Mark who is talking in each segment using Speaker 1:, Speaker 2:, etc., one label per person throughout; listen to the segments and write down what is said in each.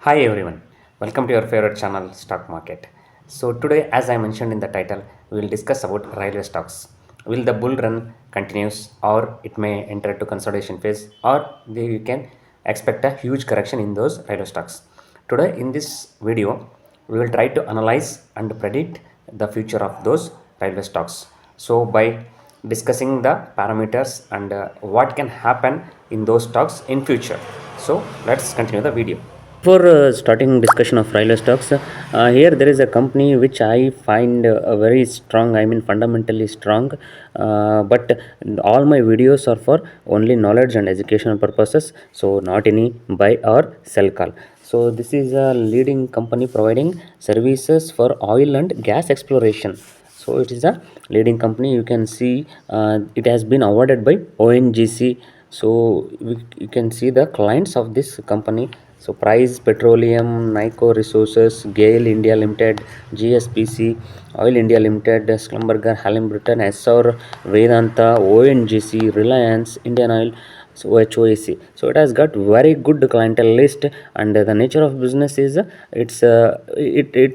Speaker 1: Hi everyone, welcome to your favorite channel Stock Market. So today, as I mentioned in the title, we will discuss about railway stocks. Will the bull run continues, or it may enter to consolidation phase, or you can expect a huge correction in those railway stocks. Today in this video, we will try to analyze and predict the future of those railway stocks. So by discussing the parameters and what can happen in those stocks in future. So let's continue the video. Before starting discussion of railway stocks, here there is a company which I find very strong. I mean fundamentally strong, but all my videos are for only knowledge and educational purposes. So not any buy or sell call. So this is a leading company providing services for oil and gas exploration. So it is a leading company. You can see it has been awarded by ONGC. So you can see the clients of this company. So Price Petroleum, Nyco Resources, GAIL India Limited, GSPC, Oil India Limited, Schlumberger, Halliburton, Essar, Vedanta, ONGC, Reliance, Indian Oil, so HOAC. So it has got very good clientele list, and the nature of business is it's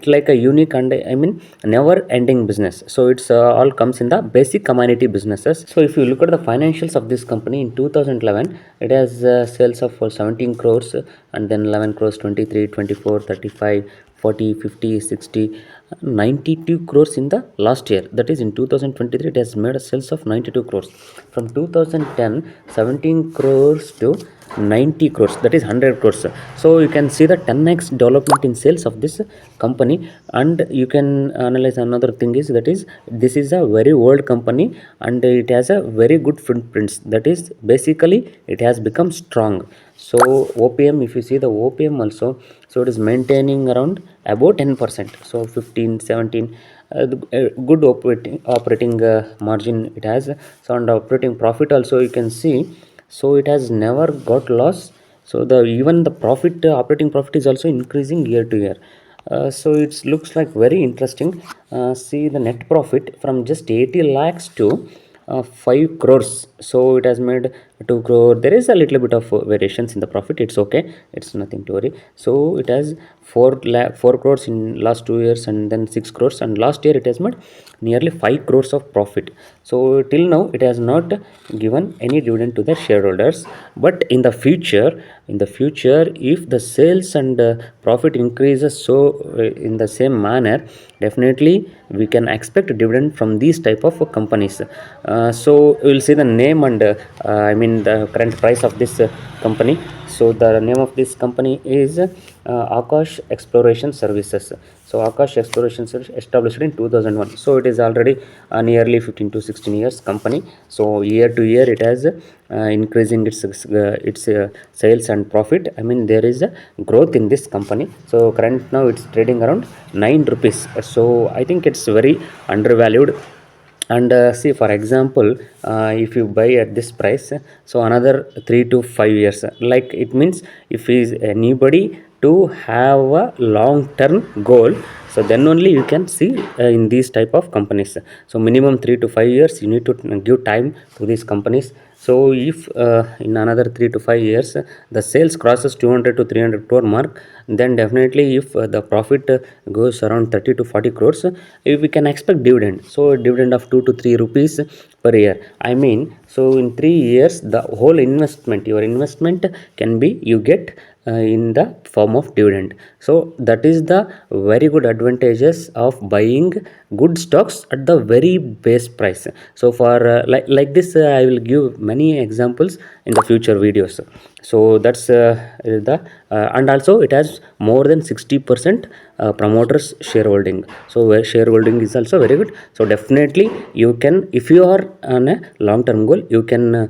Speaker 1: like a unique and I mean never ending business. So it's all comes in the basic commodity businesses. So if you look at the financials of this company in 2011, it has sales of 17 crores, and then 11 crores, 23, 24, 35, 40, 50, 60, 92 crores in the last year. That is in 2023, it has made a sales of 92 crores. From 2010, 17 crores to 90 crores, that is 100 crores. So you can see the 10x development in sales of this company. And you can analyze another thing is that is this is a very old company, and it has a very good footprints. That is basically it has become strong. So OPM, if you see the OPM also, so it is maintaining around about 10%, so 15, 17, good operating margin it has. So and operating profit also you can see, so it has never got loss. So the even the profit, operating profit is also increasing year to year. So it looks like very interesting. See the net profit from just 80 lakhs to 5 crores. So it has made 2 crore. There is a little bit of variations in the profit. It's okay, it's nothing to worry. So it has 4 crores in last 2 years, and then 6 crores, and last year it has made nearly 5 crores of profit. So till now it has not given any dividend to the shareholders, but in the future if the sales and profit increases, so in the same manner, definitely we can expect dividend from these type of companies. So we will see the name and I mean the current price of this company. So the name of this company is Akash Exploration Services. So Akash Exploration Services established in 2001. So it is already nearly 15 to 16 years company. So year to year it has increasing its sales and profit. I mean there is a growth in this company. So current now it's trading around 9 rupees. So I think it's very undervalued. And see, for example, if you buy at this price, so another 3 to 5 years, like it means if is anybody to have a long term goal, so then only you can see in these type of companies. So minimum 3 to 5 years you need to give time to these companies. So if in another 3 to 5 years the sales crosses 200 to 300 crore mark, then definitely if the profit goes around 30 to 40 crores, if we can expect dividend. So dividend of 2 to 3 rupees per year. I mean, so in 3 years the whole investment, your investment can be you get in the form of dividend. So that is the very good advantages of buying good stocks at the very base price. So for like this I will give many examples in the future videos. So that's the and also it has more than 60% promoters shareholding. So where shareholding is also very good. So definitely you can, if you are on a long term goal, you can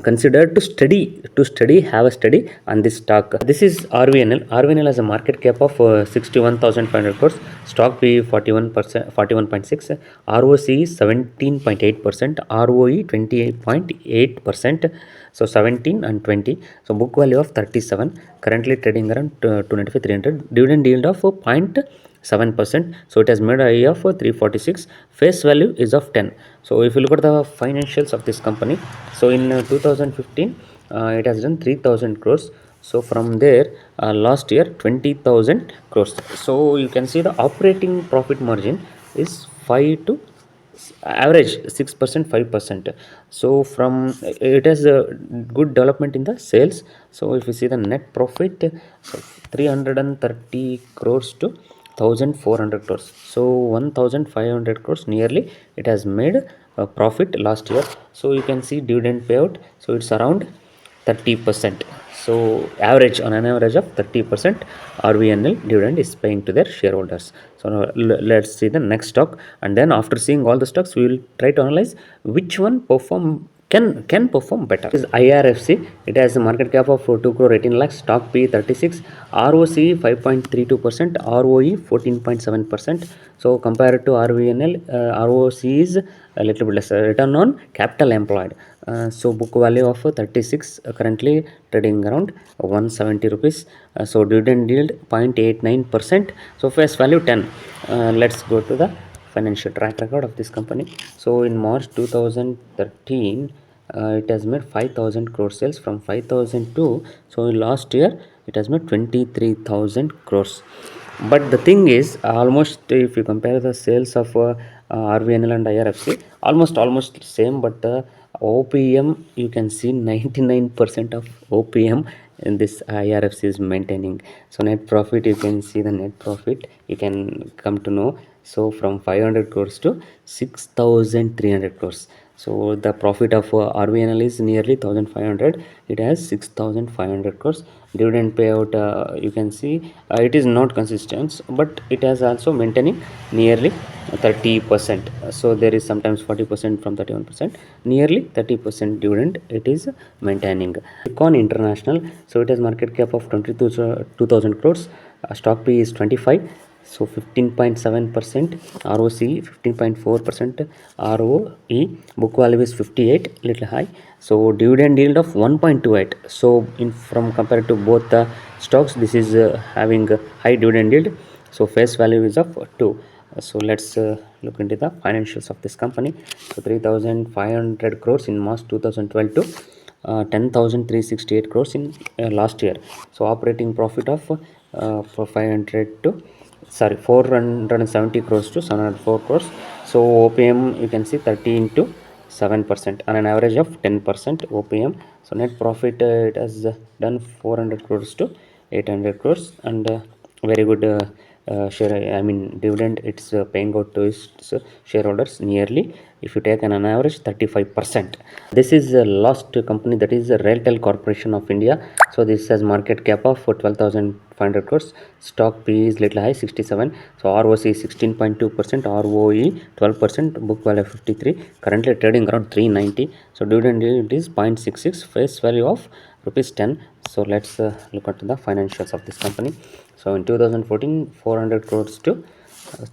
Speaker 1: consider to study have a study on this stock. This is rvnl has a market cap of 61,500 crores, stock p 41%, 41.6, roc is 17.8%, roe 28.8%. So 17 and 20. So book value of 37, currently trading around 295, 300, dividend yield of 0.7%. So it has made a of 346, face value is of 10. So if you look at the financials of this company, so in 2015 it has done 3000 crores. So from there last year 20,000 crores. So you can see the operating profit margin is 5 to average 6%, 5%. So from it has a good development in the sales. So if you see the net profit, so 330 crores to 1400 crores, so 1500 crores nearly it has made a profit last year. So you can see dividend payout, so it's around 30%. So average, on an average of 30% rvnl dividend is paying to their shareholders. So now let's see the next stock, and then after seeing all the stocks we will try to analyze which one can perform better. This is irfc. It has a market cap of 2 crore 18 lakhs, stock p 36, roc 5.32%, roe 14.7%. So compared to rvnl, roc is a little bit less. Return on capital employed, so book value of 36, currently trading around 170 rupees. So dividend yield 0.89%. So face value 10. Let's go to the financial track record of this company. So in March 2013, it has made 5000 crore sales from 5002. So last year it has made 23,000 crores. But the thing is, almost if you compare the sales of rvnl and irfc, almost same, but OPM, you can see 99% of OPM in this IRFC is maintaining. So net profit, you can see the net profit, you can come to know. So from 500 crores to 6,300 crores. So the profit of RVNL is nearly 1,500. It has 6,500 crores. Dividend payout, you can see it is not consistent, but it has also maintaining nearly 30%. So there is sometimes 40% from 31%, nearly 30% dividend it is maintaining. Ircon International, so it has market cap of 22,000 crores, stock P is 25, so 15.7%, ROC 15.4%, ROE, book value is 58, little high. So dividend yield of 1.28. So in from compared to both the stocks, this is having a high dividend yield. So face value is of 2. So let's look into the financials of this company. So 3,500 crores in March 2012 to 10,368 crores in last year. So operating profit of for 500 to 470 crores to 704 crores. So OPM, you can see 30 into 7% on an average of 10% OPM. So net profit, it has done 400 crores to 800 crores, and very good share, I mean dividend it's paying out to its shareholders nearly, if you take an average, 35%. This is the last company, that is the Railtel Corporation of India. So this has market cap of 12,500 crores, stock P is little high, 67. So ROC is 16.2%, ROE 12%, book value 53, currently trading around 390. So dividend yield is 0.66, face value of rupees 10. So let's look at the financials of this company. So in 2014, 400 crores to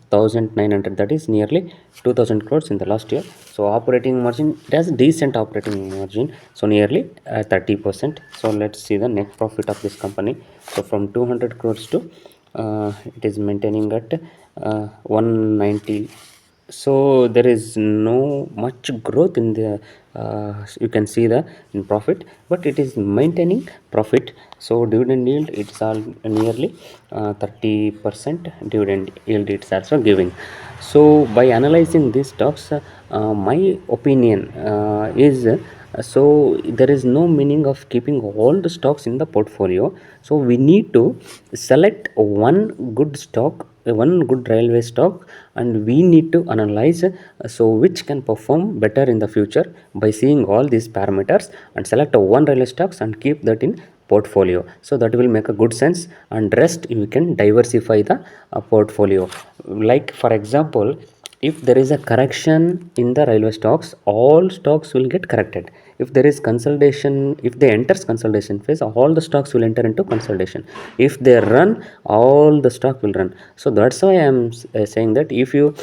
Speaker 1: 1,900, that is nearly 2,000 crores in the last year. So operating margin, it has decent operating margin, so nearly 30%. So let's see the net profit of this company. So from 200 crores to it is maintaining at 190. So there is no much growth in the you can see the in profit, but it is maintaining profit. So dividend yield, it's all nearly 30% dividend yield it's also giving. So by analyzing these stocks, my opinion is so there is no meaning of keeping all the stocks in the portfolio. So we need to select one good stock, one good railway stock, and we need to analyze so which can perform better in the future by seeing all these parameters, and select one railway stocks and keep that in portfolio. So that will make a good sense, and rest you can diversify the portfolio. Like for example, if there is a correction in the railway stocks, all stocks will get corrected. If there is consolidation, if they enters consolidation phase, all the stocks will enter into consolidation. If they run, all the stock will run. So that's why I am saying that if you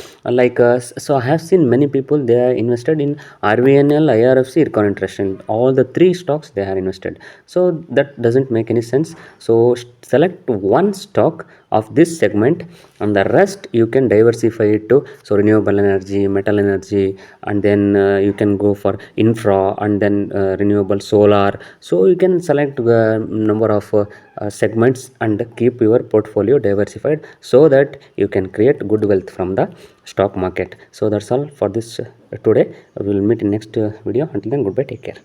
Speaker 1: so I have seen many people, they are invested in rvnl, irfc, ircon International, all the three stocks they are invested. So that doesn't make any sense. So select one stock of this segment, and the rest you can diversify it to so renewable energy, metal energy, and then you can go for infra, and then renewable solar. So you can select number of segments and keep your portfolio diversified so that you can create good wealth from the stock market. So that's all for this today. We will meet in next video. Until then, goodbye, take care.